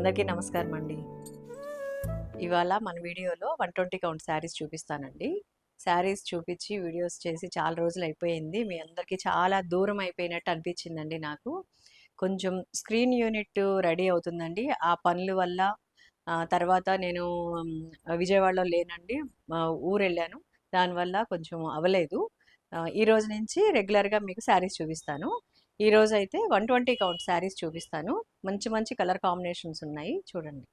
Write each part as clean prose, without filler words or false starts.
అందరికీ నమస్కారం అండి. ఇవాళ మన వీడియోలో 120 కౌంట్ శారీస్ చూపిస్తానండి. శారీస్ చూపించి వీడియోస్ చేసి చాలా రోజులు అయిపోయింది. మీ అందరికీ చాలా దూరం అయిపోయినట్టు అనిపించిందండి నాకు. కొంచెం స్క్రీన్ యూనిట్ రెడీ అవుతుందండి. ఆ పనుల వల్ల తర్వాత నేను విజయవాడలో లేనండి. ఊరెళ్ళాను. దానివల్ల కొంచెం అవ్వలేదు. ఈ రోజు నుంచి రెగ్యులర్గా మీకు శారీస్ చూపిస్తాను. ఈ రోజు అయితే 120 కౌంట్ శారీస్ చూపిస్తాను. మంచి మంచి కలర్ కాంబినేషన్స్ ఉన్నాయి, చూడండి.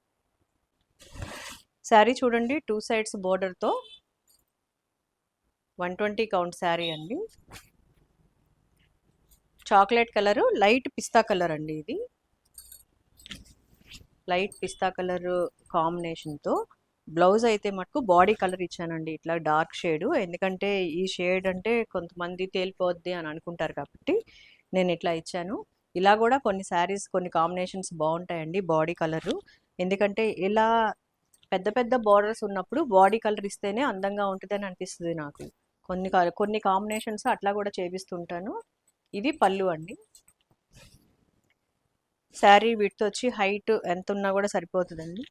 శారీ చూడండి, 2 సైడ్స్ బోర్డర్తో 120 కౌంట్ శారీ అండి. చాక్లెట్ కలరు, లైట్ పిస్తా కలర్ అండి. ఇది లైట్ పిస్తా కలర్ కాంబినేషన్తో బ్లౌజ్ అయితే మటుకు బాడీ కలర్ ఇచ్చానండి, ఇట్లా డార్క్ షేడ్. ఎందుకంటే ఈ షేడ్ అంటే కొంతమంది తేలిపోద్ది అని అనుకుంటారు కాబట్టి నేను ఇట్లా ఇచ్చాను. ఇలా కూడా కొన్ని శారీస్ కొన్ని కాంబినేషన్స్ బాగుంటాయండి బాడీ కలరు. ఎందుకంటే ఇలా పెద్ద పెద్ద బార్డర్స్ ఉన్నప్పుడు బాడీ కలర్ ఇస్తేనే అందంగా ఉంటుందని అనిపిస్తుంది నాకు. కొన్ని కాంబినేషన్స్ అట్లా కూడా చేపిస్తుంటాను. ఇది పళ్ళు అండి. శారీ విడ్త్ వచ్చి హైట్ ఎంత ఉన్నా కూడా సరిపోతుందండి.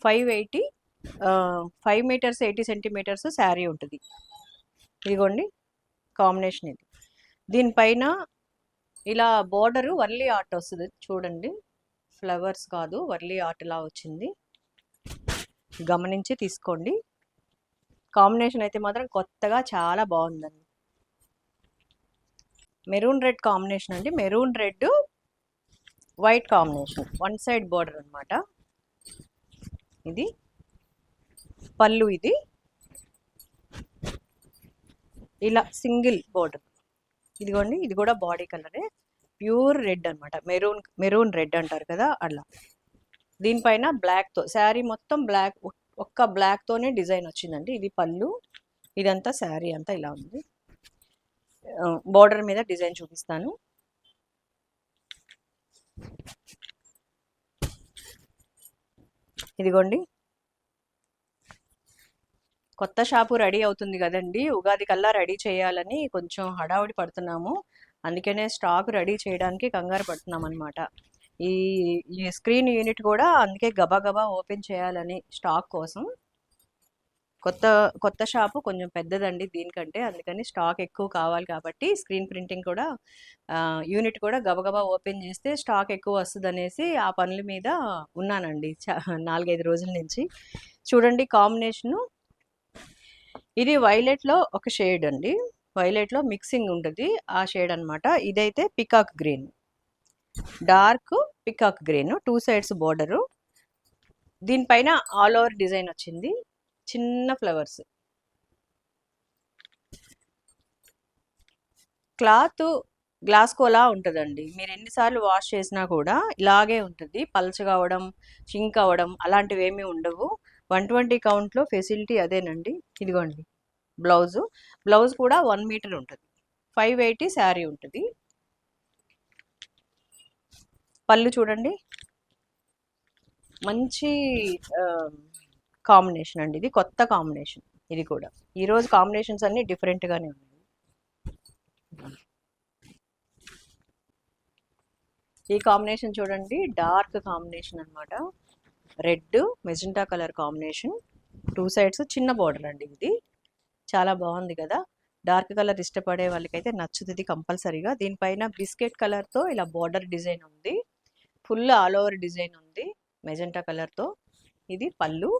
5 మీటర్స్ 80 సెంటీమీటర్స్ శారీ ఉంటుంది. ఇదిగోండి కాంబినేషన్ ఇది. దీనిపైన ఇలా బోర్డరు వర్లీ ఆర్ట్ వస్తుంది చూడండి. ఫ్లవర్స్ కాదు, వర్లీ ఆర్ట్ లా వచ్చింది. గమనించి తీసుకోండి. కాంబినేషన్ అయితే మాత్రం కొత్తగా చాలా బాగుందండి. మెరూన్ రెడ్ కాంబినేషన్ అండి. Maroon red white combination, 1 side border అనమాట. ఇది పళ్ళు. ఇది ఇలా సింగిల్ బోర్డర్. ఇదిగోండి, ఇది కూడా బాడీ కలరే, ప్యూర్ రెడ్ అనమాట. మెరూన్ రెడ్ అంటారు కదా, అలా. దీనిపైన బ్లాక్తో శారీ మొత్తం బ్లాక్, ఒక్క బ్లాక్తోనే డిజైన్ వచ్చిందండి. ఇది పళ్ళు, ఇదంతా శారీ అంతా ఇలా ఉంది. బోర్డర్ మీద డిజైన్ చూపిస్తాను. ఇదిగోండి, కొత్త షాపు రెడీ అవుతుంది కదండి. ఉగాది కల్లా రెడీ చేయాలని కొంచెం హడావుడి పడుతున్నాము. అందుకనే స్టాక్ రెడీ చేయడానికి కంగారు పడుతున్నాం అనమాట. ఈ స్క్రీన్ యూనిట్ కూడా అందుకే గబా ఓపెన్ చేయాలని స్టాక్ కోసం. కొత్త షాపు కొంచెం పెద్దదండి దీనికంటే, అందుకని స్టాక్ ఎక్కువ కావాలి కాబట్టి స్క్రీన్ ప్రింటింగ్ కూడా యూనిట్ కూడా గబగబా ఓపెన్ చేస్తే స్టాక్ ఎక్కువ వస్తుంది అనేసి ఆ పనుల మీద ఉన్నానండి 4-5 రోజుల నుంచి. చూడండి కాంబినేషను. ఇది వైలెట్లో ఒక షేడ్ అండి. వైలెట్లో మిక్సింగ్ ఉంటుంది, ఆ షేడ్ అనమాట. ఇదైతే peacock green, dark peacock green, 2 sides border. దీనిపైన ఆల్ ఓవర్ డిజైన్ వచ్చింది, చిన్న ఫ్లవర్స్. క్లాత్ గ్లాస్ కోలా ఉంటుందండి. మీరు ఎన్నిసార్లు వాష్ చేసినా కూడా ఇలాగే ఉంటుంది. పల్చగా అవడం, చింక్ అవ్వడం అలాంటివి ఏమీ ఉండవు. 120 కౌంట్లో ఫెసిలిటీ అదేనండి. ఇదిగోండి బ్లౌజ్ కూడా 1 మీటర్ ఉంటుంది. 580 శారీ ఉంటుంది. పళ్ళు చూడండి, మంచి కాంబినేషన్ అండి. ఇది కొత్త కాంబినేషన్. ఇది కూడా ఈరోజు కాంబినేషన్స్ అన్నీ డిఫరెంట్గానే ఉన్నాయి. ఈ కాంబినేషన్ చూడండి, డార్క్ కాంబినేషన్ అనమాట. Red magenta colour combination, 2 sides చిన్న బార్డర్ అండి. ఇది చాలా బాగుంది కదా. డార్క్ కలర్ ఇష్టపడే వాళ్ళకైతే నచ్చుతుంది కంపల్సరీగా. దీనిపైన బిస్కెట్ కలర్తో ఇలా బార్డర్ డిజైన్ ఉంది, ఫుల్ ఆల్ ఓవర్ డిజైన్ ఉంది మెజెంటా కలర్తో. ఇది పళ్ళు.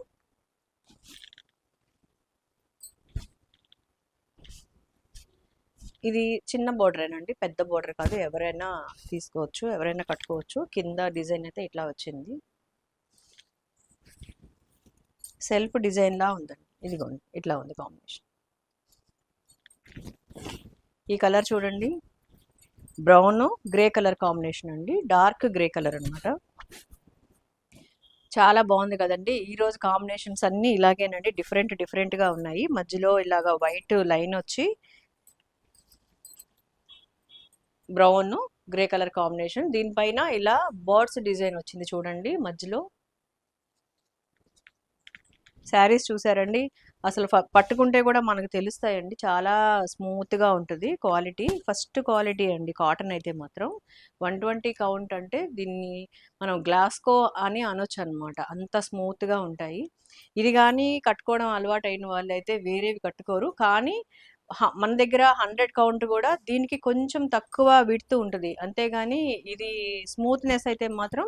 ఇది చిన్న బోర్డరేనండి, పెద్ద బోర్డర్ కాదు. ఎవరైనా తీసుకోవచ్చు, ఎవరైనా కట్టుకోవచ్చు. కింద డిజైన్ అయితే ఇట్లా వచ్చింది, సెల్ఫ్ డిజైన్ లా ఉందండి. ఇదిగోండి ఇట్లా ఉంది కాంబినేషన్. ఈ కలర్ చూడండి, బ్రౌన్ గ్రే కలర్ కాంబినేషన్ అండి, డార్క్ గ్రే కలర్ అనమాట. చాలా బాగుంది కదండి. ఈరోజు కాంబినేషన్స్ అన్నీ ఇలాగేనండి, డిఫరెంట్గా ఉన్నాయి. మధ్యలో ఇలాగా వైట్ లైన్ వచ్చి బ్రౌన్ గ్రే కలర్ కాంబినేషన్. దీనిపైన ఇలా బర్డ్స్ డిజైన్ వచ్చింది చూడండి మధ్యలో. శారీస్ చూసారండి, అసలు పట్టుకుంటే కూడా మనకు తెలుస్తాయండి. చాలా స్మూత్‌గా ఉంటది క్వాలిటీ. ఫస్ట్ క్వాలిటీ అండి కాటన్ అయితే మాత్రం. 120 కౌంట్ అంటే దీన్ని మనం గ్లాస్కో అని అనొచ్చనమాట. అంత స్మూత్‌గా ఉంటాయి. ఇది గానీ కట్టుకోవడం అలవాటైన వాళ్ళైతే వేరేవి కట్టుకోరు. కానీ మన దగ్గర 100 కౌంట్ గూడా దీనికి కొంచెం తక్కువ విడ్త్ ఉంటది. అంతేగాని ఇది స్మూత్‌నెస్ అయితే మాత్రం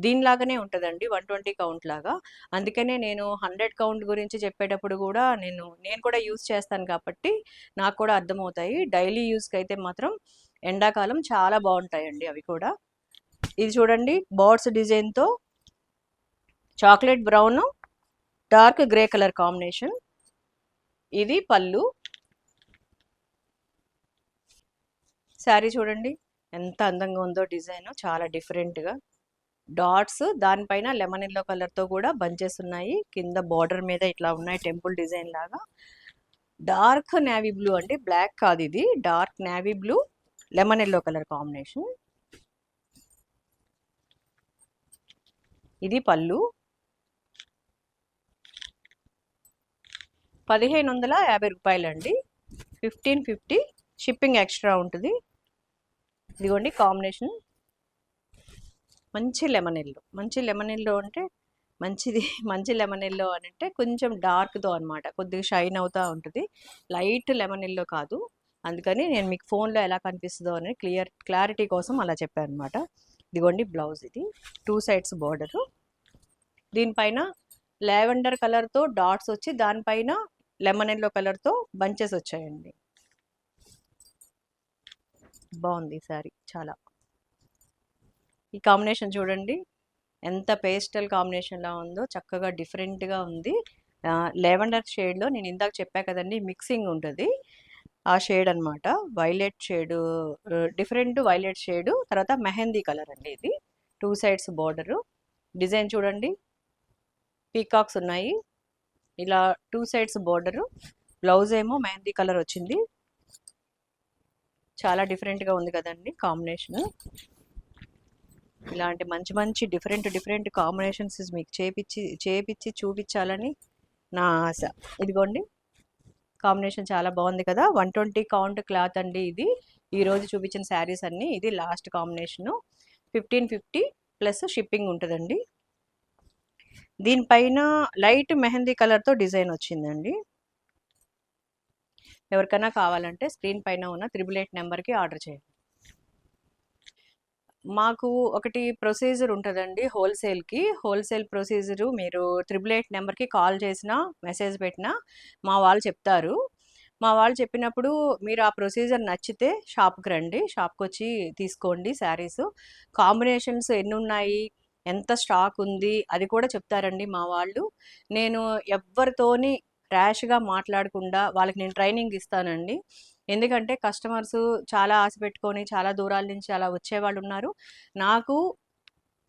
దీనిలాగానే ఉంటదండి 120 కౌంట్ లాగా. అందుకనే నేను 100 కౌంట్ గురించి చెప్పేటప్పుడు గూడా నేను కూడా యూజ్ చేస్తాను కాబట్టి నాకు కూడా అర్థమవుతాయి. డైలీ యూజ్‌కైతే మాత్రం ఎండాకాలం చాలా బావుంటాయండి అవి కూడా. ఇది చూడండి బర్డ్స్ డిజైన్‌తో chocolate brown, dark grey colour combination. ఇది పళ్ళు. శారీ చూడండి ఎంత అందంగా ఉందో డిజైన్ చాలా డిఫరెంట్‌గా. డాట్స్ దానిపైన లెమన్ ఎల్లో కలర్‌తో కూడా బంచెస్ ఉన్నాయి. కింద బార్డర్ మీద ఇట్లా ఉన్నాయి టెంపుల్ డిజైన్ లాగా. డార్క్ నేవీ బ్లూ అండి, బ్లాక్ కాదు ఇది. Dark navy blue, lemon yellow colour combination. ఇది పళ్ళు. 1550 రూపాయలండి. 1550 షిప్పింగ్ ఎక్స్ట్రా ఉంటుంది. ఇదిగోండి కాంబినేషన్. మంచి లెమన్ ఎల్లో. మంచి లెమన్ ఎల్లో అంటే మంచిది. మంచి లెమన్ ఎల్లో అని అంటే కొంచెం డార్క్‌తో అనమాట. కొద్దిగా షైన్ అవుతా ఉంటది. లైట్ లెమన్ ఎల్లో కాదు. అందుకని నేను మీకు ఫోన్‌లో ఎలా కనిపిస్తదో అని క్లారిటీ కోసం అలా చెప్పాననమాట. ఇదిగోండి బ్లౌజ్ ఇది. 2 సైడ్స్ బోర్డరు. దీనిపైన లావెండర్ కలర్‌తో డాట్స్ వచ్చి దానిపైన లెమన్ ఎల్లో కలర్‌తో బంచెస్ వచ్చాయండి. బాగుంది ఈ శారీ చాలా. ఈ కాంబినేషన్ చూడండి ఎంత పేస్టల్ కాంబినేషన్‌లా ఉందో, చక్కగా డిఫరెంట్‌గా ఉంది. లావెండర్ షేడ్‌లో నేను ఇందాక చెప్పా కదండీ మిక్సింగ్ ఉంటది. ఆ షేడ్ అన్నమాట. Violet shade, different violet shade, తర్వాత మెహందీ కలర్ అండి ఇది. 2 సైడ్స్ బోర్డరు. డిజైన్ చూడండి పీకాక్స్ ఉన్నాయి. ఇలా 2 సైడ్స్ బోర్డరు. బ్లౌజ్ ఏమో మెహందీ కలర్ వచ్చింది. చాలా డిఫరెంట్‌గా ఉంది కదండీ కాంబినేషన్. ఇలాంటి మంచి మంచి డిఫరెంట్ కాంబినేషన్స్ మీకు చేపిచ్చి చూపించాలని నా ఆశ. ఇదిగోండి కాంబినేషన్ చాలా బాగుంది కదా. 120 కౌంట్ క్లాత్ అండి ఇది. ఈరోజు చూపించిన శారీస్ అన్నీ ఇది లాస్ట్ కాంబినేషను. 1550 ప్లస్ షిప్పింగ్ ఉంటుందండి. దీనిపైన లైట్ మెహందీ కలర్తో డిజైన్ వచ్చిందండి. ఎవరికైనా కావాలంటే స్క్రీన్ పైన ఉన్న 888 నెంబర్కి ఆర్డర్ చేయండి. మాకు ఒకటి ప్రొసీజర్ ఉంటుందండి హోల్సేల్కి. హోల్సేల్ ప్రొసీజరు మీరు 888 నెంబర్కి కాల్ చేసినా మెసేజ్ పెట్టినా మా వాళ్ళు చెప్తారు. మా వాళ్ళు చెప్పినప్పుడు మీరు ఆ ప్రొసీజర్ నచ్చితే షాప్కి రండి. షాప్కి వచ్చి తీసుకోండి శారీస్. కాంబినేషన్స్ ఎన్ని ఉన్నాయి, ఎంత స్టాక్ ఉంది అది కూడా చెప్తారండి మా వాళ్ళు. నేను ఎవ్వరితోని ర్యాష్గా మాట్లాడకుండా వాళ్ళకి నేను ట్రైనింగ్ ఇస్తానండి. ఎందుకంటే కస్టమర్స్ చాలా ఆశ పెట్టుకొని చాలా దూరాల నుంచి అలా వచ్చేవాళ్ళు ఉన్నారు. నాకు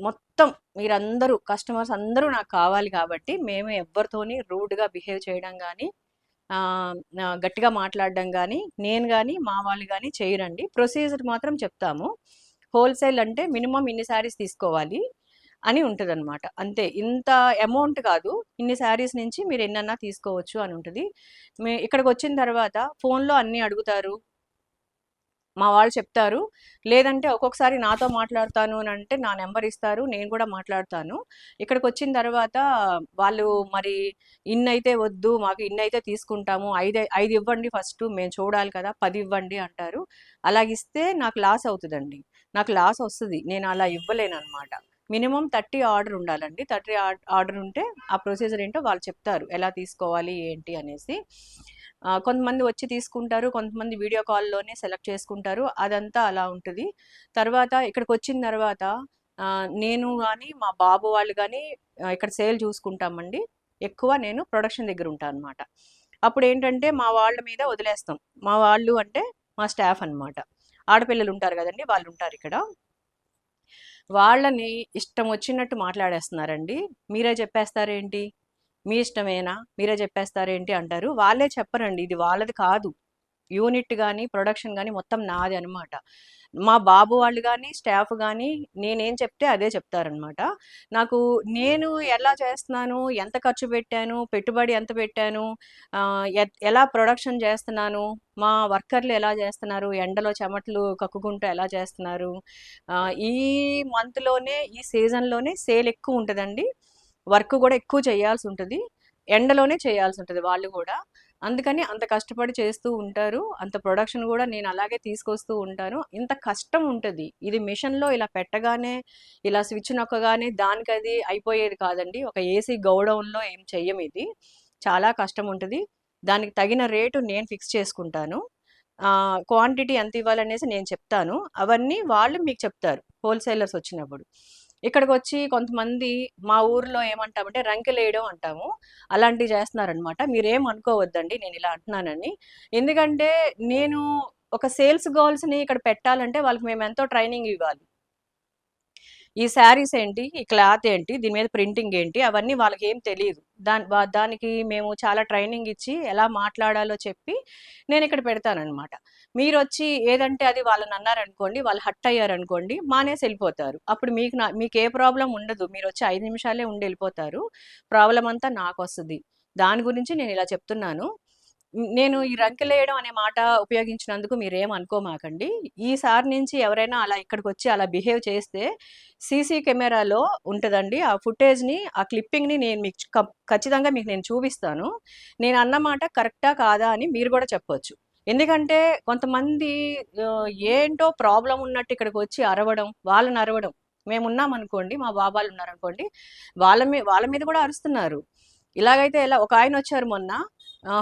మొత్తం మీరందరూ కస్టమర్స్ అందరూ నాకు కావాలి కాబట్టి మేము ఎవ్వరితోని రూడ్గా బిహేవ్ చేయడం కానీ గట్టిగా మాట్లాడడం కానీ నేను కానీ మా వాళ్ళు కానీ చేయరండి. ప్రొసీజర్ మాత్రం చెప్తాము. హోల్సేల్ అంటే మినిమం ఇన్ని శారీస్ తీసుకోవాలి అని ఉంటదనమాట. అంతే. ఇంత అమౌంట్ కాదు. ఇన్ని శారీస్ నుంచి మీరు ఎన్నన్నా తీసుకోవచ్చు అని ఉంటది. ఇక్కడికొచ్చిన తర్వాత ఫోన్‌లో అన్నీ అడుగుతారు. మా వాళ్ళు చెప్తారు. లేదంటే ఒక్కొక్కసారి నాతో మాట్లాడతాను అని అంటే నా నెంబర్ ఇస్తారు. నేను కూడా మాట్లాడతాను. ఇక్కడికొచ్చిన తర్వాత వాళ్ళు మరి ఇన్నైతే వద్దు, మాకు ఇన్నైతే తీసుకుంటాము. 5 ఇవ్వండి ఫస్టు మేము చూడాలి కదా! 10 ఇవ్వండి అంటారు. అలాగిస్తే నాకు లాస్ అవుతదండి. నాకు లాస్ వస్తది. నేను అలా ఇవ్వలేననమాట. మినిమమ్ 30 ఆర్డర్ ఉండాలండి. 30 ఆర్డర్ ఉంటే ఆ ప్రొసీజర్ ఏంటో వాళ్ళు చెప్తారు. ఎలా తీసుకోవాలి ఏంటి అనేసి. కొంతమంది వచ్చి తీసుకుంటారు. కొంతమంది వీడియో కాల్‌లోనే సెలెక్ట్ చేసుకుంటారు. అదంతా అలా ఉంటది. తర్వాత ఇక్కడికొచ్చిన తర్వాత నేను గాని, మా బాబు వాళ్ళు గాని ఇక్కడ సేల్ చూసుకుంటామండి. ఎక్కువ నేను ప్రొడక్షన్ దగ్గర ఉంటానన్నమాట. అప్పుడేంటంటే మా వాళ్ళ మీద వదిలేస్తాం. మా వాళ్ళు అంటే మా స్టాఫ్ అన్నమాట. ఆడపిల్లలు ఉంటారు కదండీ! వాళ్ళు ఉంటారిక్కడ. వాళ్ళని ఇష్టం వచ్చినట్టు మాట్లాడేస్తున్నారండి. మీరే చెప్పేస్తారేంటి? మీ ఇష్టమేనా? మీరే చెప్పేస్తారేంటి అంటారు. వాళ్ళే చెప్పరండి. ఇది వాళ్ళది కాదు. యూనిట్ గానీ, ప్రొడక్షన్ గానీ మొత్తం నాది అనమాట. మా బాబు వాళ్ళు గానీ, స్టాఫ్ గానీ నేనేం చెప్తే అదే చెప్తారనమాట. నాకు నేను ఎలా చేస్తున్నాను, ఎంత ఖర్చు పెట్టాను, పెట్టుబడి ఎంత పెట్టాను, ఎలా ప్రొడక్షన్ చేస్తున్నాను, మా వర్కర్లు ఎలా చేస్తున్నారు, ఎండలో చెమటలు కక్కుకుంటూ ఎలా చేస్తున్నారు. ఈ మంత్‌లోనే, ఈ సీజన్‌లోనే సేల్ ఎక్కువ ఉంటదండి. వర్క్ గూడా ఎక్కువ చేయాల్సి ఉంటది. ఎండలోనే చేయాల్సి ఉంటది వాళ్ళు గూడా. అందుకని అంత కష్టపడి చేస్తూ ఉంటారు. అంత ప్రొడక్షన్ గూడా నేను అలాగే తీసుకొస్తూ ఉంటాను. ఇంత కష్టం ఉంటది. ఇది మిషన్‌లో ఇలా పెట్టగానే, ఇలా స్విచ్ నొక్కగానే దానికది అయిపోయేది కాదండి. ఒక ఏసీ గోడౌన్‌లో ఏం చెయ్యమిది. చాలా కష్టం ఉంటది. దానికి తగిన రేటు నేను ఫిక్స్ చేసుకుంటాను. క్వాంటిటీ ఎంత ఇవ్వాలనేసి నేను చెప్తాను. అవన్నీ వాళ్ళు మీకు చెప్తారు హోల్‌సేలర్స్ వచ్చినప్పుడు. ఇక్కడికొచ్చి కొంతమంది మా ఊర్లో ఏమంటామంటే రంకెలేయడం అంటాము. అలాంటివి చేస్తున్నారనమాట. మీరేం అనుకోవద్దండి నేనిలా అంటున్నానని. ఎందుకంటే నేను ఒక సేల్స్ గర్ల్స్‌ని ఇక్కడ పెట్టాలంటే వాళ్ళకి మేమెంతో ట్రైనింగ్ ఇవ్వాలి. ఈ శారీస్ ఏంటి? ఈ క్లాత్ ఏంటి? దీని మీద ప్రింటింగ్ ఏంటి? అవన్నీ వాళ్ళకేం తెలీదు. దానికి మేము చాలా ట్రైనింగ్ ఇచ్చి ఎలా మాట్లాడాలో చెప్పి నేనిక్కడ పెడతాననమాట. మీరొచ్చి ఏదంటే అది వాళ్ళనన్నారనుకోండి, వాళ్ళు హర్ట్ అయ్యారనుకోండి, మానేసి ఎళ్ళిపోతారు. అప్పుడు మీకే ప్రాబ్లమ్ ఉండదు. మీరొచ్చి 5 నిమిషాలే ఉండెళ్ళిపోతారు. ప్రాబ్లమ్ అంతా నాకొస్తది. దాని గురించి నేనిలా చెప్తున్నాను. నేను ఈ రంకెలేయడం అనే మాట ఉపయోగించినందుకు మీరేం అనుకోమాకండి. ఈసారి నుంచి ఎవరైనా అలా ఇక్కడికొచ్చి అలా బిహేవ్ చేస్తే సీసీ కెమెరాలో ఉంటదండి. ఆ ఫుటేజ్‌ని, ఆ క్లిప్పింగ్‌ని నేను మీకు ఖచ్చితంగా మీకు నేను చూపిస్తాను. నేనన్న మాట కరెక్టా? కాదా? అని మీరు గూడా చెప్పొచ్చు. ఎందుకంటే కొంతమంది ఏంటో ప్రాబ్లమ్ ఉన్నట్టు ఇక్కడికొచ్చి అరవడం, వాళ్ళని అరవడం. మేమున్నామనుకోండి, మా బాబాలున్నారనుకోండి, వాళ్ళ మీద గూడా అరుస్తున్నారు. ఇలాగైతే ఎలా? ఒకాయనొచ్చారు మొన్న,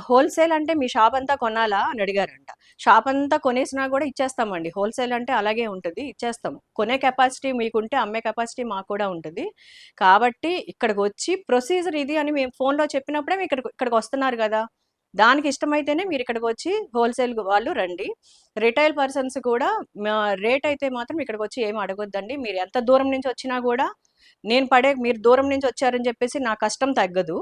హోల్‌సేల్ అంటే మీ షాప్ అంతా కొనాలా? అని అడిగారంట. షాప్ అంతా కొనేసినా గూడా ఇచ్చేస్తామండి. హోల్‌సేల్ అంటే అలాగే ఉంటది. ఇచ్చేస్తాం. కొనే కెపాసిటీ మీకుంటే అమ్మే కెపాసిటీ మాకు కూడా ఉంటది. కాబట్టి ఇక్కడికొచ్చి ప్రొసీజర్ ఇది అని మేము ఫోన్‌లో చెప్పినప్పుడే ఇక్కడికొస్తున్నారు గదా! దానికి ఇష్టమైతేనే మీరిక్కడికొచ్చి హోల్‌సేల్ వాళ్ళు రండి. రిటైల్ పర్సన్స్ కూడా మా రేట్ అయితే మాత్రం ఇక్కడికొచ్చి ఏమి అడగొద్దండి. మీరు ఎంత దూరం నుంచి వచ్చినా గూడా మీరు దూరం నుంచి వచ్చారని జెప్పేసి నా కష్టం తగ్గదు.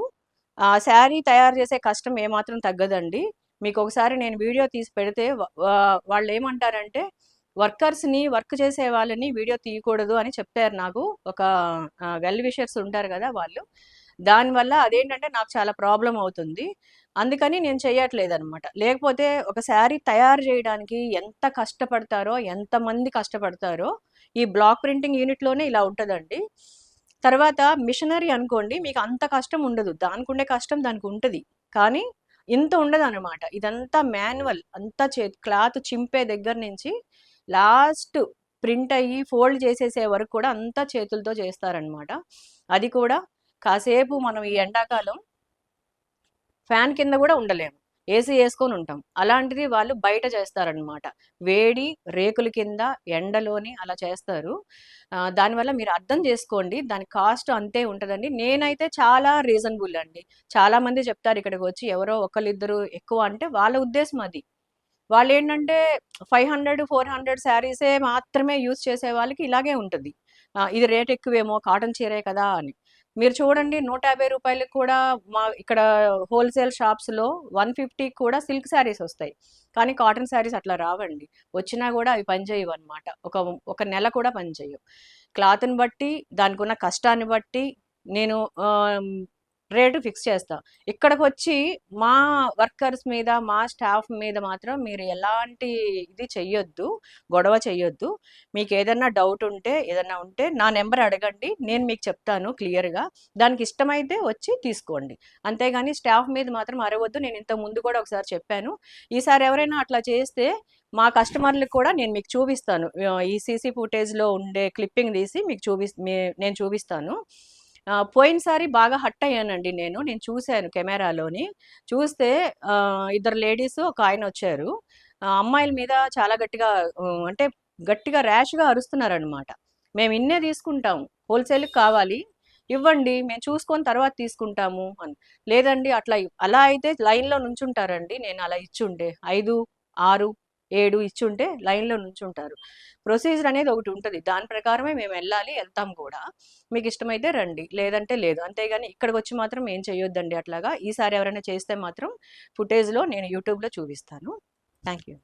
శారీ తయారు చేసే కష్టం ఏమాత్రం తగ్గదండి. మీకొకసారి నేను వీడియో తీసి పెడితే వాళ్ళేమంటారంటే, వర్క్ చేసే వాళ్ళని వీడియో తీయకూడదు అని చెప్పారు నాకు. ఒక వెల్ విషర్స్ ఉంటారు గదా! వాళ్ళు. దానివల్ల అదేంటంటే నాకు చాలా ప్రాబ్లమ్ అవుతుంది. అందుకని నేను చెయ్యట్లేదనమాట. లేకపోతే ఒక శారీ తయారు జేయడానికి ఎంత కష్టపడతారో, ఎంతమంది కష్టపడతారో, ఈ బ్లాక్ ప్రింటింగ్ యూనిట్‌లోనే ఇలా ఉంటదండి. తర్వాత మిషనరీ అనుకోండి మీకు అంత కష్టం ఉండదు. దానికుండే కష్టం దానికుంటది. కానీ ఇంత ఉండదనమాట. ఇదంతా మాన్యువల్. అంతా క్లాత్ చింపే దగ్గర నుంచి లాస్ట్ ప్రింట్ అయ్యి ఫోల్డ్ చేసేసే వరకు కూడా అంతా చేతులతో చేస్తారనమాట. అది కూడా కాసేపు మనం ఈ ఎండాకాలం ఫ్యాన్ కింద గూడా ఉండలేము. ఏసీ యేసుకొని ఉంటాం. అలాంటిది వాళ్ళు బయట చేస్తారనమాట. వేడి రేకుల కింద ఎండలోని అలా చేస్తారు. దానివల్ల మీరు అర్థం చేసుకోండి. దాని కాస్ట్ అంతే ఉంటదండి. నేనైతే చాలా రీజనబుల్ అండి. చాలామంది చెప్తారు ఇక్కడికొచ్చి ఎవరో ఒకళ్ళిద్దరు ఎక్కువ అంటే వాళ్ళ ఉద్దేశం అది. వాళ్ళేంటంటే 500, 400 శారీసే మాత్రమే యూజ్ చేసే వాళ్ళకి ఇలాగే ఉంటది. ఇది రేట్ ఎక్కువేమో కాటన్ చీరే కదా! అని. మీరు చూడండి రూ. 150 కూడా ఇక్కడ హోల్‌సేల్ షాప్స్‌లో 150 కూడా సిల్క్ శారీస్ ఒస్తాయి. కానీ కాటన్ శారీస్ అట్లా రావండి. వచ్చినా గూడా అవి పనిచేయవన్నమాట. ఒక నెల కూడా పనిచేయవు. క్లాత్‌ని బట్టి, దానికున్న కష్టాన్ని బట్టి నేను రేటు ఫిక్స్ చేస్తా. ఇక్కడికొచ్చి మా వర్కర్స్ మీద, మా స్టాఫ్ మీద మాత్రం మీరు ఎలాంటి ఇది చెయ్యొద్దు. గొడవ చెయ్యొద్దు. మీకేదన్నా డౌట్ ఉంటే, ఏదన్నా ఉంటే నా నంబర్ అడగండి. నేను మీకు చెప్తాను క్లియర్‌గా. దానికి ఇష్టమైతే వచ్చి తీసుకోండి. అంతేగాని స్టాఫ్ మీద మాత్రం అరవొద్దు. నేను ఇంతకు ముందు కూడా ఒకసారి చెప్పాను. ఈసారి ఎవరైనా అట్లా చేస్తే మా కస్టమర్‌లకి కూడా నేను మీకు చూపిస్తాను. ఈ సీసీ ఫుటేజ్‌లో ఉండే క్లిప్పింగ్ తీసి మీకు నేను చూపిస్తాను. పోయినసారి బాగా హర్ట్ అయ్యానండి నేను. నేను చూసాను కెమెరాలోని. చూస్తే ఇద్దరు లేడీస్, ఒక ఆయనొచ్చారు. అమ్మాయిల మీద చాలా గట్టిగా అంటే గట్టిగా ర్యాష్‌గా అరుస్తున్నారనమాట. "మేము ఇన్నే తీసుకుంటాం. హోల్‌సేల్‌కి కావాలి. ఇవ్వండి. మేము చూసుకొని తర్వాత తీసుకుంటాము" అని. లేదండి అలా అయితే లైన్‌లో నుంచుంటారండి. నేను అలా ఇచ్చుంటే. 5, 6, 7 ఇచ్చుంటే లైన్‌లో నుంచుంటారు. ప్రొసీజర్ అనేది ఒకటి ఉంటది. దాని ప్రకారమే మేమెళ్ళాలి. ఎళ్తాం కూడా. మీకిష్టమైతే రండి. లేదంటే లేదు. అంతేగాని ఇక్కడికొచ్చి మాత్రం ఏం చేయొద్దండి అట్లాగా. ఈసారి ఎవరైనా చేస్తే మాత్రం ఫుటేజ్‌లో నేను యూట్యూబ్‌లో చూపిస్తాను. Thank you.